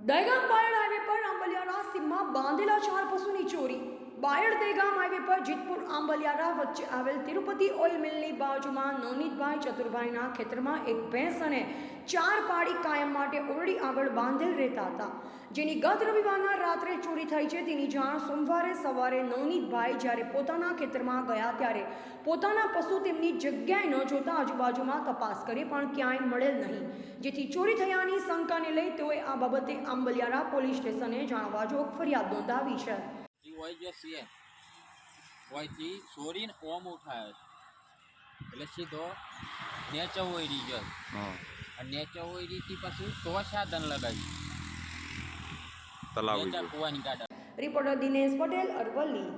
Dehgam Bayad highway પર આંબલિયારા સીમમાં બાંધેલા 4 પશુની ચોરી। બાયડ દહેગામ હાઈવે પર જીતપુર આંબલિયારા વચ્ચે આવેલ તિરુપતિ ઓઇલ મિલની બાજુમાં નવનીતભાઈ ચતુરભાઈના ખેતરમાં એક ભેંસ અને 4 પાડી કાયમ માટે ઓરડી આગળ બાંધેલ રહેતા હતા, જેની ગત રવિવારના રાત્રે ચોરી થઈ છે। તેની જાણ સોમવારે સવારે નવનીતભાઈ જ્યારે પોતાના ખેતરમાં ગયા ત્યારે પોતાના પશુ તેમની જગ્યાએ ન જોતા આજુબાજુમાં તપાસ કરી પણ ક્યાંય મળેલ નહીં, જેથી ચોરી થયાની શંકાને લઈ તેઓએ આ બાબતે આંબલિયારા પોલીસ સ્ટેશને જાણવા જોગ ફરિયાદ નોંધાવી છે। ચોરીને ઓમ ઉઠાયો એટલે સીધો નેચો ઓયરી ગયો અને નેચો ઓયરીથી પછી તો સાધન લગાવી રિપોર્ટર દિનેશ પટેલ, અરવલ્લી।